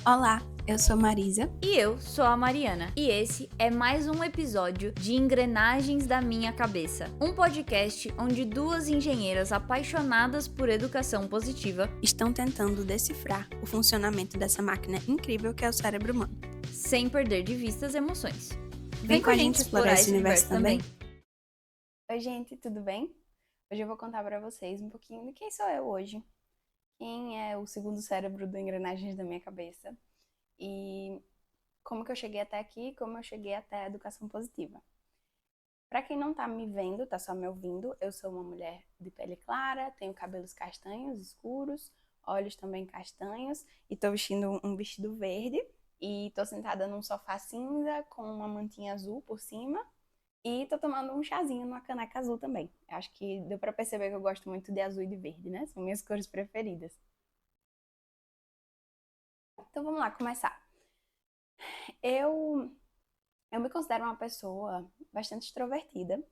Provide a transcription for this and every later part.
Olá, eu sou Marisa. E eu sou a Mariana. E esse é mais um episódio de Engrenagens da Minha Cabeça. Um podcast onde duas engenheiras apaixonadas por educação positiva Estão tentando decifrar o funcionamento dessa máquina incrível que é o cérebro humano. sem perder de vista as emoções. Vem com a gente explorar esse universo também? Oi, gente, tudo bem? Hoje eu vou contar pra vocês um pouquinho de quem sou eu hoje. Quem é o segundo cérebro do Engrenagens da Minha Cabeça. E como que eu cheguei até aqui, como eu cheguei até a educação positiva. Pra quem não tá me vendo, tá só me ouvindo, eu sou uma mulher de pele clara, tenho cabelos castanhos escuros, olhos também castanhos e tô vestindo um vestido verde e tô sentada num sofá cinza com uma mantinha azul por cima e tô tomando um chazinho numa caneca azul também. Acho que deu pra perceber que eu gosto muito de azul e de verde, né? São minhas cores preferidas. Então vamos lá começar. Eu me considero uma pessoa bastante extrovertida,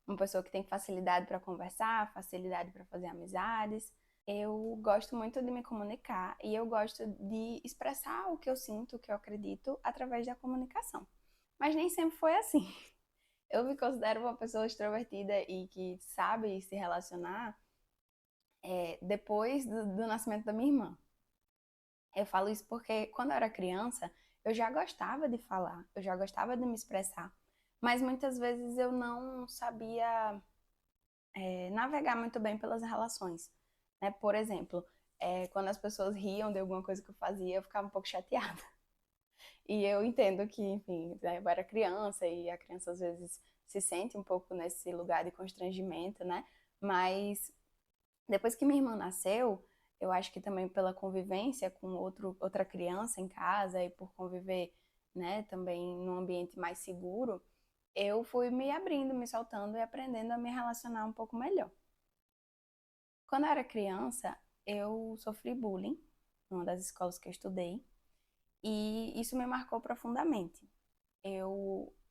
uma pessoa que tem facilidade para conversar, facilidade para fazer amizades. Eu gosto muito de me comunicar e eu gosto de expressar o que eu sinto, o que eu acredito através da comunicação. Mas nem sempre foi assim. Eu me considero uma pessoa extrovertida e que sabe se relacionar depois do nascimento da minha irmã. Eu falo isso porque quando eu era criança, eu já gostava de falar, eu já gostava de me expressar, mas muitas vezes eu não sabia navegar muito bem pelas relações, né? Por exemplo, quando as pessoas riam de alguma coisa que eu fazia, eu ficava um pouco chateada. E eu entendo que, enfim, né, eu era criança e a criança às vezes se sente um pouco nesse lugar de constrangimento, né? Mas depois que minha irmã nasceu, eu acho que também pela convivência com outra criança em casa e por conviver, né, também num ambiente mais seguro, eu fui me abrindo, me soltando e aprendendo a me relacionar um pouco melhor. Quando eu era criança, eu sofri bullying numa das escolas que eu estudei e isso me marcou profundamente.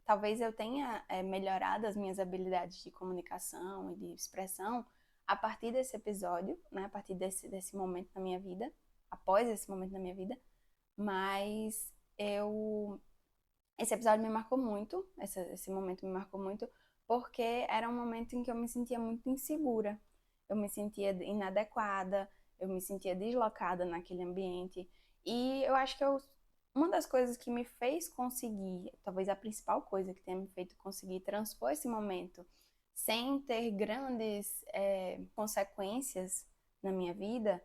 Talvez eu tenha melhorado as minhas habilidades de comunicação e de expressão a partir desse episódio, né? A partir desse momento na minha vida, após esse momento na minha vida, mas esse episódio me marcou muito, esse momento me marcou muito, porque era um momento em que eu me sentia muito insegura, eu me sentia inadequada, eu me sentia deslocada naquele ambiente, e eu acho que uma das coisas que me fez conseguir, talvez a principal coisa que tenha me feito conseguir transpor esse momento sem ter grandes consequências na minha vida,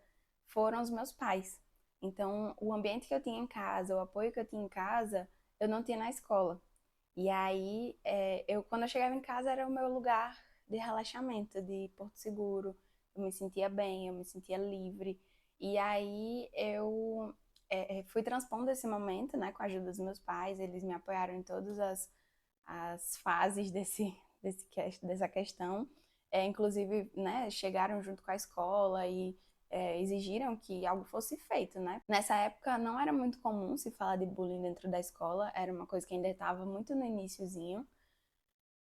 foram os meus pais. Então, o ambiente que eu tinha em casa, o apoio que eu tinha em casa, eu não tinha na escola. E aí, quando eu chegava em casa, era o meu lugar de relaxamento, de porto seguro. Eu me sentia bem, eu me sentia livre. E aí, eu fui transpondo esse momento, né, com a ajuda dos meus pais. Eles me apoiaram em todas as fases dessa questão. Inclusive, né, chegaram junto com a escola e exigiram que algo fosse feito, né? Nessa época não era muito comum se falar de bullying dentro da escola, era uma coisa que ainda estava muito no iniciozinho.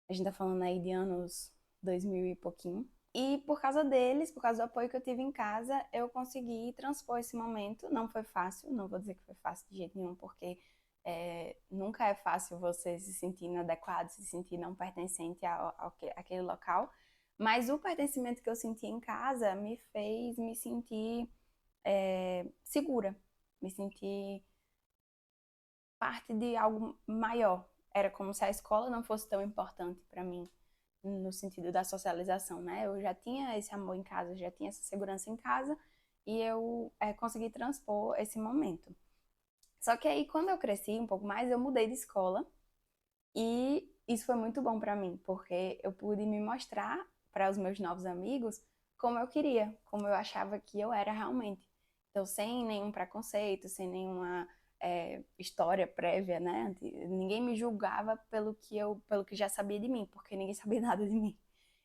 A gente tá falando aí de anos 2000 e pouquinho. E por causa deles, por causa do apoio que eu tive em casa, eu consegui transpor esse momento. Não foi fácil, não vou dizer que foi fácil de jeito nenhum, porque nunca é fácil você se sentir inadequado, se sentir não pertencente àquele local. Mas o pertencimento que eu senti em casa me fez me sentir segura, me sentir parte de algo maior. Era como se a escola não fosse tão importante para mim no sentido da socialização, né? Eu já tinha esse amor em casa, já tinha essa segurança em casa e eu consegui transpor esse momento. Só que aí, quando eu cresci um pouco mais, eu mudei de escola e isso foi muito bom para mim, porque eu pude me mostrar para os meus novos amigos como eu queria, como eu achava que eu era realmente. Então, sem nenhum preconceito, sem nenhuma história prévia, né? Ninguém me julgava pelo que já sabia de mim, porque ninguém sabia nada de mim.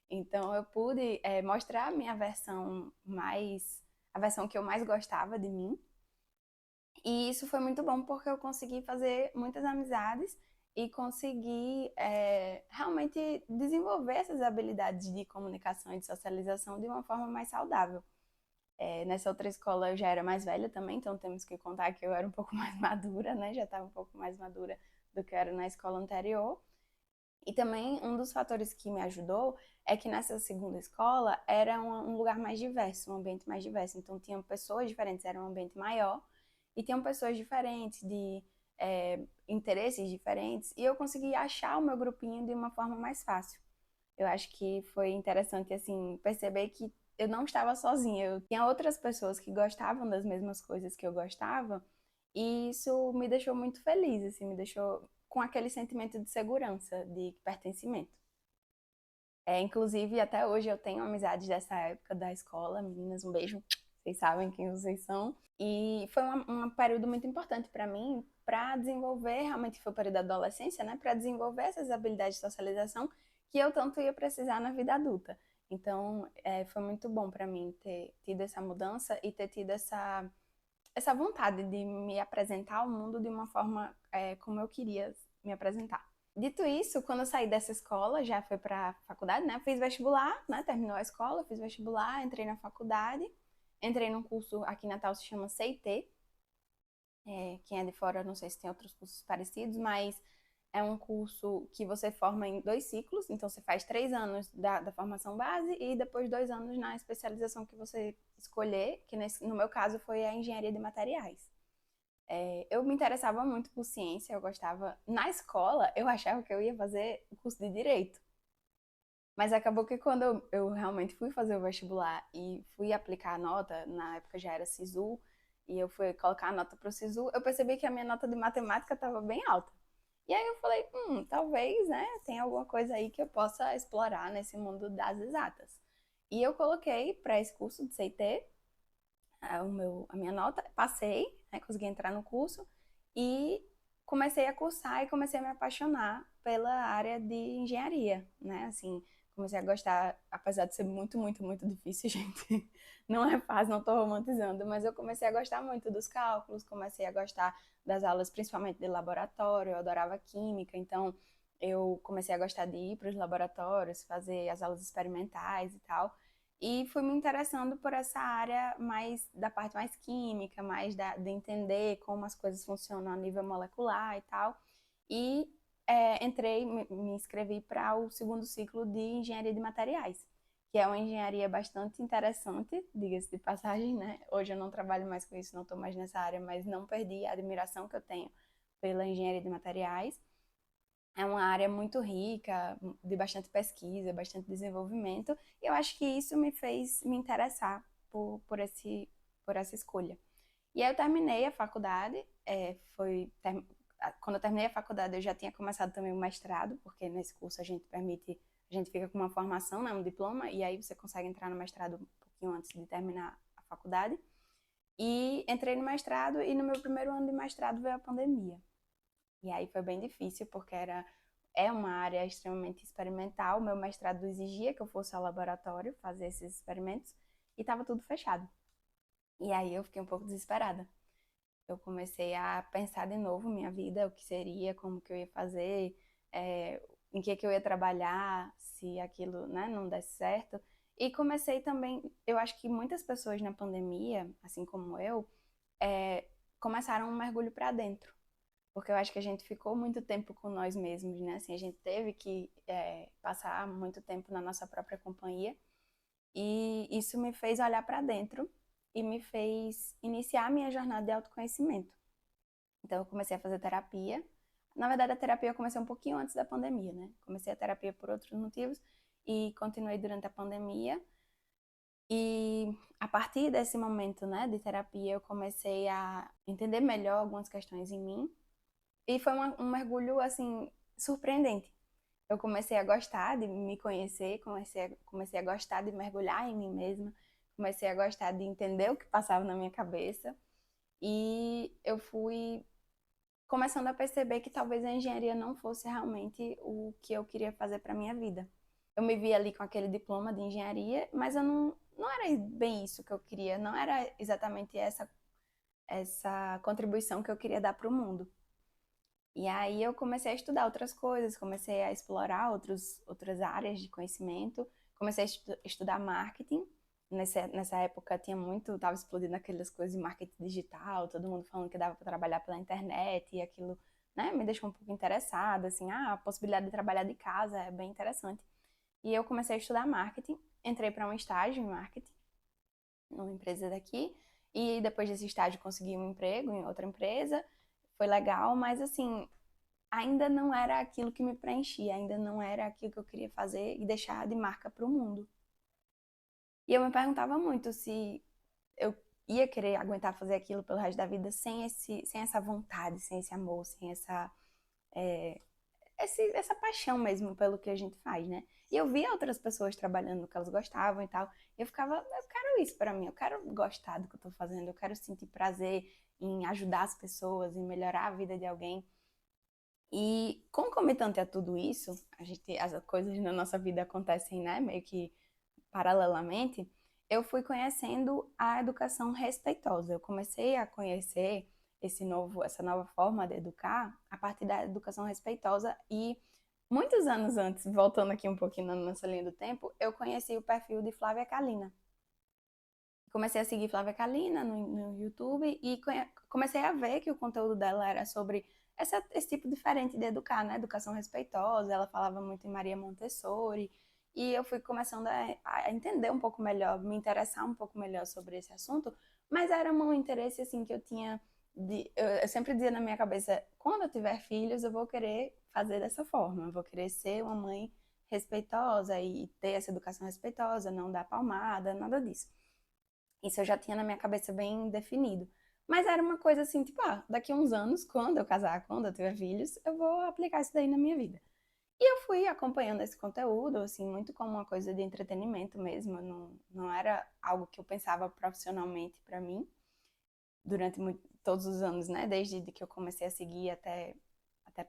Então, eu pude mostrar a minha versão a versão que eu mais gostava de mim. E isso foi muito bom porque eu consegui fazer muitas amizades e consegui realmente desenvolver essas habilidades de comunicação e de socialização de uma forma mais saudável. Nessa outra escola eu já era mais velha também, então temos que contar que eu era um pouco mais madura, né? Já estava um pouco mais madura do que eu era na escola anterior. E também um dos fatores que me ajudou é que nessa segunda escola era um lugar mais diverso, um ambiente mais diverso. Então tinham pessoas diferentes, era um ambiente maior, e tinham pessoas diferentes, de interesses diferentes, e eu consegui achar o meu grupinho de uma forma mais fácil. Eu acho que foi interessante, assim, perceber que eu não estava sozinha. Eu tinha outras pessoas que gostavam das mesmas coisas que eu gostava, e isso me deixou muito feliz, assim, me deixou com aquele sentimento de segurança, de pertencimento. Inclusive, até hoje eu tenho amizades dessa época da escola. Meninas, um beijo. Vocês sabem quem vocês são. E foi um período muito importante para mim, para desenvolver, realmente foi o período da adolescência, né? Para desenvolver essas habilidades de socialização que eu tanto ia precisar na vida adulta. Então, foi muito bom para mim ter tido essa mudança e ter tido essa vontade de me apresentar ao mundo de uma forma como eu queria me apresentar. Dito isso, quando eu saí dessa escola, já foi para a faculdade, né? Fiz vestibular, né? Terminou a escola, fiz vestibular, entrei na faculdade, entrei num curso aqui em Natal, se chama CIT. Quem é de fora, não sei se tem outros cursos parecidos, mas é um curso que você forma em 2 ciclos, então você faz 3 anos da formação base e depois 2 anos na especialização que você escolher, que no meu caso foi a engenharia de materiais. Eu me interessava muito por ciência, eu gostava. Na escola, eu achava que eu ia fazer o curso de direito. Mas acabou que quando eu realmente fui fazer o vestibular e fui aplicar a nota, na época já era SISU, e eu fui colocar a nota para o SISU, eu percebi que a minha nota de matemática estava bem alta. E aí eu falei, talvez, né, tenha alguma coisa aí que eu possa explorar nesse mundo das exatas. E eu coloquei para esse curso de CIT a minha nota, passei, né, consegui entrar no curso e comecei a cursar e comecei a me apaixonar pela área de engenharia, né? Assim, comecei a gostar, apesar de ser muito, muito, muito difícil, gente. Não é fácil, não estou romantizando, mas eu comecei a gostar muito dos cálculos, comecei a gostar das aulas, principalmente de laboratório, eu adorava química, então eu comecei a gostar de ir para os laboratórios, fazer as aulas experimentais e tal. E fui me interessando por essa área mais da parte mais química, mais de entender como as coisas funcionam a nível molecular e tal. E entrei, me inscrevi para o segundo ciclo de engenharia de materiais, que é uma engenharia bastante interessante, diga-se de passagem, né? Hoje eu não trabalho mais com isso, não estou mais nessa área, mas não perdi a admiração que eu tenho pela engenharia de materiais. É uma área muito rica, de bastante pesquisa, bastante desenvolvimento, e eu acho que isso me fez me interessar por essa escolha. E aí eu terminei a faculdade, quando eu terminei a faculdade eu já tinha começado também o mestrado, porque nesse curso a gente fica com uma formação, né, um diploma, e aí você consegue entrar no mestrado um pouquinho antes de terminar a faculdade. E entrei no mestrado e no meu primeiro ano de mestrado veio a pandemia. E aí foi bem difícil, porque é uma área extremamente experimental. O meu mestrado exigia que eu fosse ao laboratório fazer esses experimentos e estava tudo fechado. E aí eu fiquei um pouco desesperada. Eu comecei a pensar de novo minha vida, o que seria, como que eu ia fazer, em que eu ia trabalhar, se aquilo, né, não desse certo. E comecei também, eu acho que muitas pessoas na pandemia, assim como eu, começaram um mergulho para dentro, porque eu acho que a gente ficou muito tempo com nós mesmos, né? Assim, a gente teve que passar muito tempo na nossa própria companhia, e isso me fez olhar para dentro e me fez iniciar a minha jornada de autoconhecimento. Então, eu comecei a fazer terapia. Na verdade, a terapia eu comecei um pouquinho antes da pandemia, né? Comecei a terapia por outros motivos e continuei durante a pandemia. E a partir desse momento, né, de terapia, eu comecei a entender melhor algumas questões em mim. E foi um mergulho, assim, surpreendente. Eu comecei a gostar de me conhecer, comecei a gostar de mergulhar em mim mesma, comecei a gostar de entender o que passava na minha cabeça. E eu fui começando a perceber que talvez a engenharia não fosse realmente o que eu queria fazer para minha vida. Eu me vi ali com aquele diploma de engenharia, mas eu não era bem isso que eu queria, não era exatamente essa contribuição que eu queria dar para o mundo. E aí eu comecei a estudar outras coisas, comecei a explorar outras áreas de conhecimento, comecei a estudar marketing, nessa época tinha muito, tava explodindo aquelas coisas de marketing digital, todo mundo falando que dava para trabalhar pela internet e aquilo, né, me deixou um pouco interessada, assim, a possibilidade de trabalhar de casa é bem interessante. E eu comecei a estudar marketing, entrei para um estágio em marketing numa empresa daqui e depois desse estágio consegui um emprego em outra empresa, foi legal, mas assim, ainda não era aquilo que me preenchia, ainda não era aquilo que eu queria fazer e deixar de marca para o mundo. E eu me perguntava muito se eu ia querer aguentar fazer aquilo pelo resto da vida sem essa vontade, sem esse amor, sem é, essa paixão mesmo pelo que a gente faz, né? E eu via outras pessoas trabalhando no que elas gostavam e tal, e eu ficava, eu quero isso pra mim, eu quero gostar do que eu tô fazendo, eu quero sentir prazer em ajudar as pessoas, em melhorar a vida de alguém. E concomitante a tudo isso, as coisas na nossa vida acontecem, né, meio que paralelamente, eu fui conhecendo a educação respeitosa. Eu comecei a conhecer essa nova forma de educar a partir da educação respeitosa e muitos anos antes, voltando aqui um pouquinho na nossa linha do tempo, eu conheci o perfil de Flávia Kalina. Comecei a seguir Flávia Kalina no YouTube e comecei a ver que o conteúdo dela era sobre esse tipo diferente de educar, né? Educação respeitosa. Ela falava muito em Maria Montessori. E eu fui começando a entender um pouco melhor, me interessar um pouco melhor sobre esse assunto, mas era um interesse assim que eu tinha eu sempre dizia na minha cabeça, quando eu tiver filhos, eu vou querer fazer dessa forma, eu vou querer ser uma mãe respeitosa e ter essa educação respeitosa, não dar palmada, nada disso. Isso eu já tinha na minha cabeça bem definido. Mas era uma coisa assim, tipo, daqui a uns anos, quando eu casar, quando eu tiver filhos, eu vou aplicar isso daí na minha vida. E eu fui acompanhando esse conteúdo, assim, muito como uma coisa de entretenimento mesmo. Não era algo que eu pensava profissionalmente para mim durante todos os anos, né? Desde que eu comecei a seguir até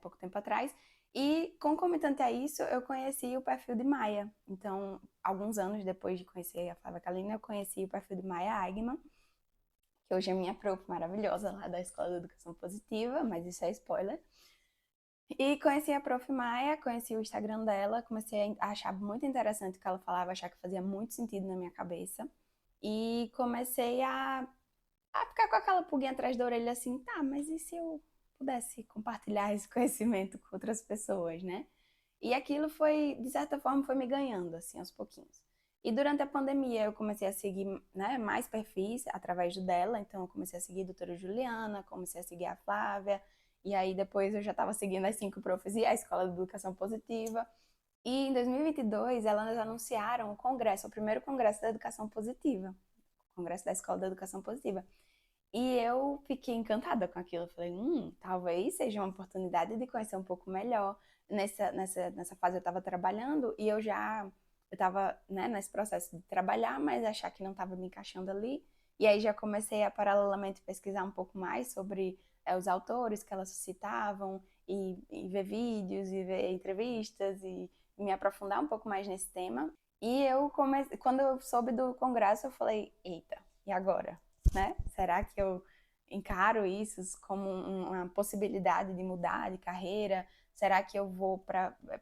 pouco tempo atrás. E concomitante a isso, eu conheci o perfil de Maia. Então, alguns anos depois de conhecer a Flávia Kalina, eu conheci o perfil de Maia Agman, que hoje é minha prof maravilhosa lá da Escola de Educação Positiva, mas isso é spoiler. E conheci a Prof. Maia, conheci o Instagram dela, comecei a achar muito interessante o que ela falava, achar que fazia muito sentido na minha cabeça. E comecei a ficar com aquela pulguinha atrás da orelha assim, tá, mas e se eu pudesse compartilhar esse conhecimento com outras pessoas, né? E aquilo foi, de certa forma, foi me ganhando, assim, aos pouquinhos. E durante a pandemia eu comecei a seguir, né, mais perfis através dela, então eu comecei a seguir a doutora Juliana, comecei a seguir a Flávia, e aí depois eu já estava seguindo as 5 profs e a Escola de Educação Positiva. E em 2022 elas anunciaram o congresso, o primeiro congresso da Educação Positiva, o congresso da Escola da Educação Positiva. E eu fiquei encantada com aquilo. Eu falei, talvez seja uma oportunidade de conhecer um pouco melhor. Nessa fase eu estava trabalhando e eu estava, né, nesse processo de trabalhar, mas achar que não estava me encaixando ali. E aí já comecei a paralelamente pesquisar um pouco mais sobre os autores que elas citavam e ver vídeos e ver entrevistas e me aprofundar um pouco mais nesse tema. E quando eu soube do congresso, eu falei, eita, e agora? Né? Será que eu encaro isso como uma possibilidade de mudar de carreira? Será que eu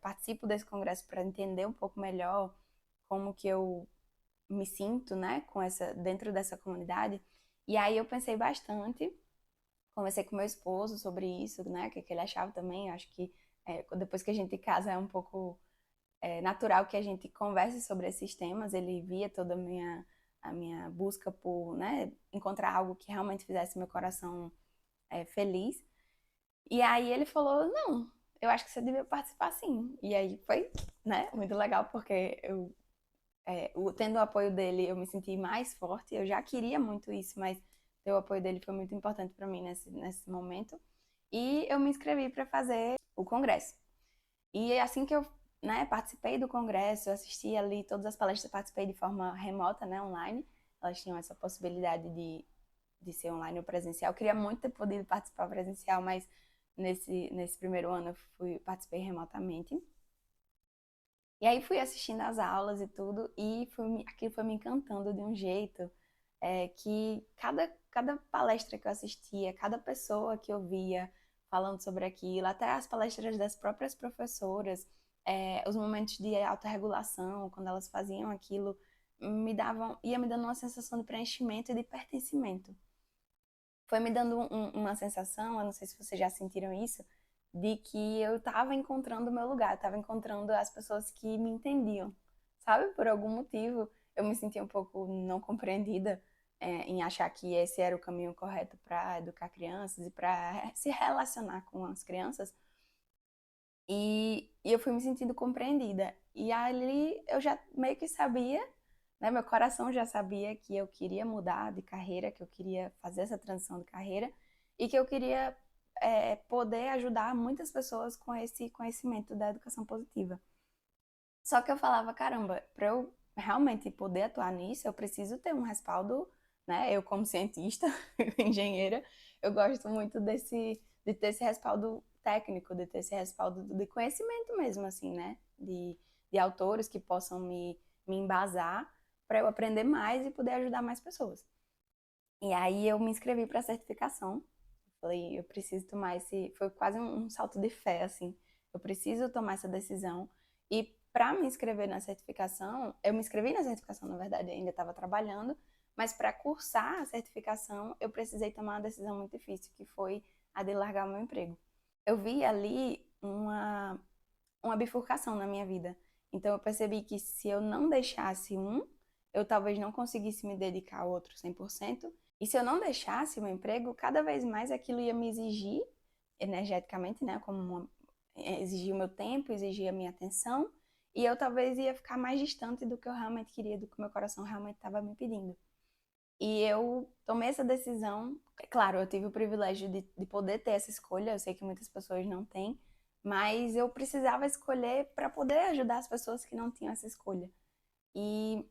participo desse congresso para entender um pouco melhor como que eu me sinto, né, dentro dessa comunidade? E aí eu pensei bastante, conversei com meu esposo sobre isso, né, o que ele achava também. Eu acho que depois que a gente casa é um pouco natural que a gente converse sobre esses temas. Ele via toda a minha busca por, né, encontrar algo que realmente fizesse meu coração feliz. E aí ele falou, não, eu acho que você devia participar sim. E aí foi, né, muito legal, porque tendo o apoio dele, eu me senti mais forte. Eu já queria muito isso, mas ter o apoio dele foi muito importante para mim nesse momento. E eu me inscrevi para fazer o congresso. E assim que eu, né, participei do congresso, eu assisti ali todas as palestras, participei de forma remota, né, online. Elas tinham essa possibilidade de ser online ou presencial. Eu queria muito ter podido participar presencial, mas nesse primeiro ano eu participei remotamente. E aí fui assistindo as aulas e tudo, e aquilo foi me encantando de um jeito que cada palestra que eu assistia, cada pessoa que eu via falando sobre aquilo, até as palestras das próprias professoras, os momentos de autorregulação, quando elas faziam aquilo, ia me dando uma sensação de preenchimento e de pertencimento. Foi me dando uma sensação, eu não sei se vocês já sentiram isso, de que eu estava encontrando o meu lugar, estava encontrando as pessoas que me entendiam, sabe? Por algum motivo, eu me sentia um pouco não compreendida em achar que esse era o caminho correto para educar crianças e para se relacionar com as crianças. E eu fui me sentindo compreendida. E ali eu já meio que sabia, né? Meu coração já sabia que eu queria mudar de carreira, que eu queria fazer essa transição de carreira e que eu queria poder ajudar muitas pessoas com esse conhecimento da educação positiva. Só que eu falava, caramba, para eu realmente poder atuar nisso, eu preciso ter um respaldo, né? Eu como cientista, engenheira, eu gosto muito de ter esse respaldo técnico, de ter esse respaldo de conhecimento mesmo, assim, né? De autores que possam me embasar para eu aprender mais e poder ajudar mais pessoas. E aí eu me inscrevi para a certificação. Falei, eu preciso tomar esse. Foi quase um salto de fé, assim. Eu preciso tomar essa decisão. E para me inscrever na certificação, eu me inscrevi na certificação, na verdade, ainda estava trabalhando, mas para cursar a certificação, eu precisei tomar uma decisão muito difícil, que foi a de largar o meu emprego. Eu vi ali uma bifurcação na minha vida. Então eu percebi que se eu não deixasse eu talvez não conseguisse me dedicar ao outro 100%. E se eu não deixasse o meu emprego, cada vez mais aquilo ia me exigir energeticamente, né? Exigir o meu tempo, exigir a minha atenção. E eu talvez ia ficar mais distante do que eu realmente queria, do que o meu coração realmente estava me pedindo. E eu tomei essa decisão. Claro, eu tive o privilégio de poder ter essa escolha. Eu sei que muitas pessoas não têm, mas eu precisava escolher para poder ajudar as pessoas que não tinham essa escolha. E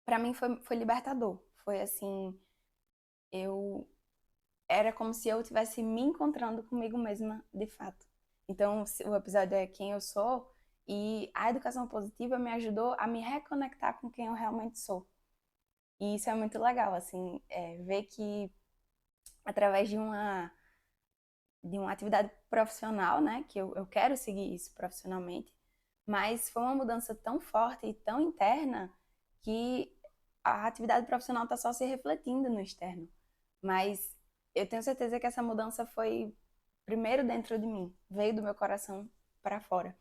para mim foi libertador. Foi assim, eu era como se eu estivesse me encontrando comigo mesma de fato. Então, o episódio é quem eu sou e a educação positiva me ajudou a me reconectar com quem eu realmente sou. E isso é muito legal, assim, ver que através de uma atividade profissional, né, que eu quero seguir isso profissionalmente, mas foi uma mudança tão forte e tão interna que a atividade profissional está só se refletindo no externo. Mas eu tenho certeza que essa mudança foi primeiro dentro de mim, veio do meu coração para fora.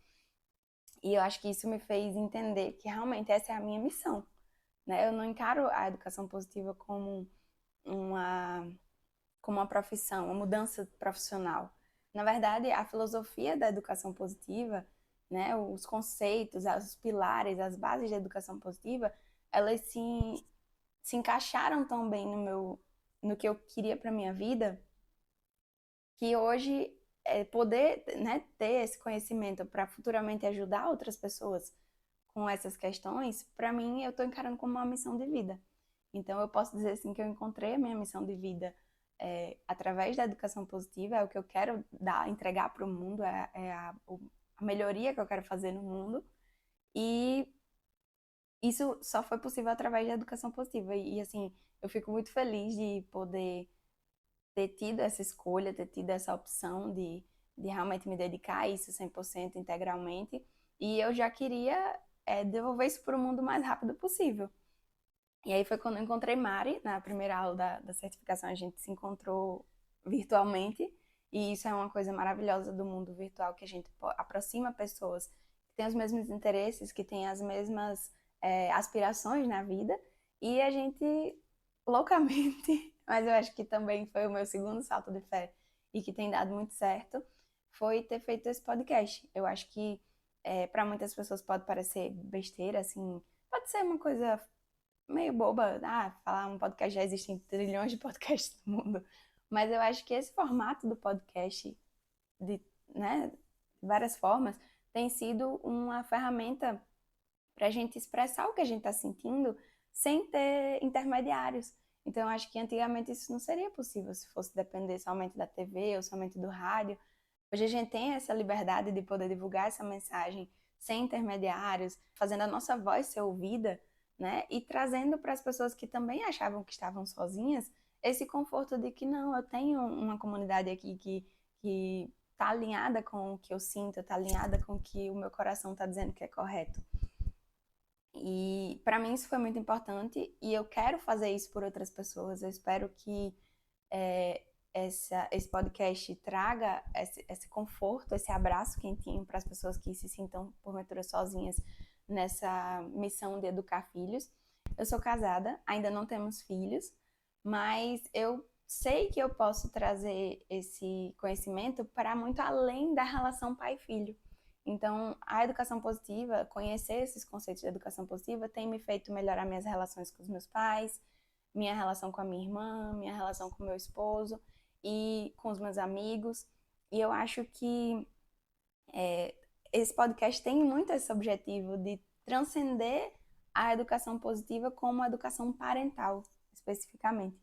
E eu acho que isso me fez entender que realmente essa é a minha missão, né? Eu não encaro a educação positiva uma como uma profissão, uma mudança profissional. Na verdade, a filosofia da educação positiva, né, os conceitos, os pilares, as bases da educação positiva, elas se encaixaram tão bem no que eu queria para minha vida, que hoje poder, né, ter esse conhecimento para futuramente ajudar outras pessoas com essas questões, para mim eu estou encarando como uma missão de vida. Então eu posso dizer assim que eu encontrei a minha missão de vida através da educação positiva, é o que eu quero entregar para o mundo, a melhoria que eu quero fazer no mundo. E isso só foi possível através da educação positiva. Assim, eu fico muito feliz de poder ter tido essa escolha, ter tido essa opção de realmente me dedicar a isso 100% integralmente. E eu já queria devolver isso para o mundo o mais rápido possível. E aí foi quando eu encontrei Mari, na primeira aula da certificação, a gente se encontrou virtualmente, e isso é uma coisa maravilhosa do mundo virtual, que a gente aproxima pessoas que têm os mesmos interesses, que têm as mesmas aspirações na vida, e a gente, loucamente, mas eu acho que também foi o meu segundo salto de fé, e que tem dado muito certo, foi ter feito esse podcast. Eu acho que para muitas pessoas pode parecer besteira, assim, pode ser uma coisa meio boba, falar um podcast, já existem trilhões de podcasts no mundo, mas eu acho que esse formato do podcast, de, né, várias formas, tem sido uma ferramenta para a gente expressar o que a gente está sentindo sem ter intermediários. Então, eu acho que antigamente isso não seria possível se fosse depender somente da TV ou somente do rádio. Hoje a gente tem essa liberdade de poder divulgar essa mensagem sem intermediários, fazendo a nossa voz ser ouvida, né? E trazendo para as pessoas que também achavam que estavam sozinhas esse conforto de que não, eu tenho uma comunidade aqui que está alinhada com o que eu sinto, está alinhada com o que o meu coração está dizendo que é correto. E para mim isso foi muito importante e eu quero fazer isso por outras pessoas. Eu espero que esse podcast traga esse conforto, esse abraço quentinho para as pessoas que se sintam porventura sozinhas nessa missão de educar filhos. Eu sou casada, ainda não temos filhos, mas eu sei que eu posso trazer esse conhecimento para muito além da relação pai-filho. Então, a educação positiva, conhecer esses conceitos de educação positiva, tem me feito melhorar minhas relações com os meus pais, minha relação com a minha irmã, minha relação com o meu esposo e com os meus amigos. E eu acho que esse podcast tem muito esse objetivo de transcender a educação positiva como a educação parental, especificamente.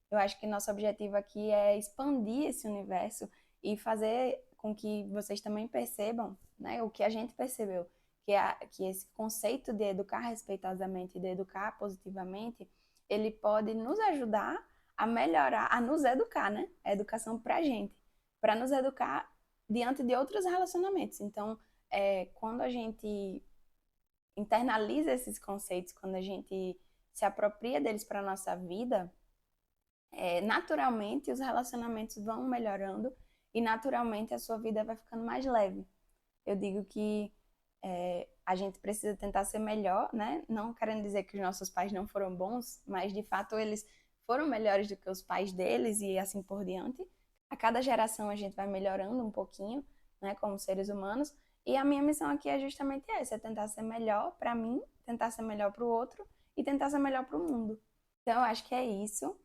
Eu acho que nosso objetivo aqui é expandir esse universo e fazer com que vocês também percebam, né, o que a gente percebeu, que esse conceito de educar respeitosamente, de educar positivamente, ele pode nos ajudar a melhorar, a nos educar, né? A educação pra gente, para nos educar diante de outros relacionamentos. Então, quando a gente internaliza esses conceitos, quando a gente se apropria deles para a nossa vida, naturalmente os relacionamentos vão melhorando e naturalmente a sua vida vai ficando mais leve. Eu digo que a gente precisa tentar ser melhor, né? Não querendo dizer que os nossos pais não foram bons, mas de fato eles foram melhores do que os pais deles e assim por diante. A cada geração a gente vai melhorando um pouquinho, né, como seres humanos. E a minha missão aqui é justamente essa, é tentar ser melhor para mim, tentar ser melhor para o outro e tentar ser melhor para o mundo. Então, eu acho que é isso.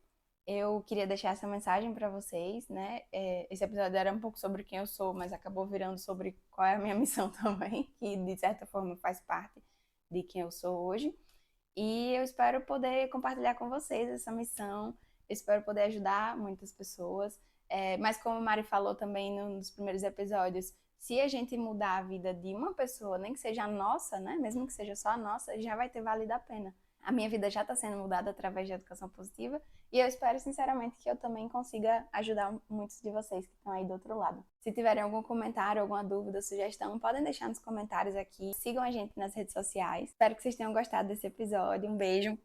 Eu queria deixar essa mensagem para vocês, né? Esse episódio era um pouco sobre quem eu sou, mas acabou virando sobre qual é a minha missão também, que de certa forma faz parte de quem eu sou hoje. E eu espero poder compartilhar com vocês essa missão, eu espero poder ajudar muitas pessoas. Mas como a Mari falou também nos primeiros episódios, se a gente mudar a vida de uma pessoa, nem que seja a nossa, né? Mesmo que seja só a nossa, já vai ter valido a pena. A minha vida já está sendo mudada através da educação positiva e eu espero sinceramente que eu também consiga ajudar muitos de vocês que estão aí do outro lado. Se tiverem algum comentário, alguma dúvida, sugestão, podem deixar nos comentários aqui. Sigam a gente nas redes sociais. Espero que vocês tenham gostado desse episódio. Um beijo.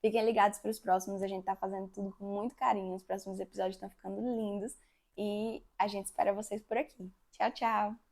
Fiquem ligados para os próximos. A gente está fazendo tudo com muito carinho. Os próximos episódios estão ficando lindos e a gente espera vocês por aqui. Tchau, tchau!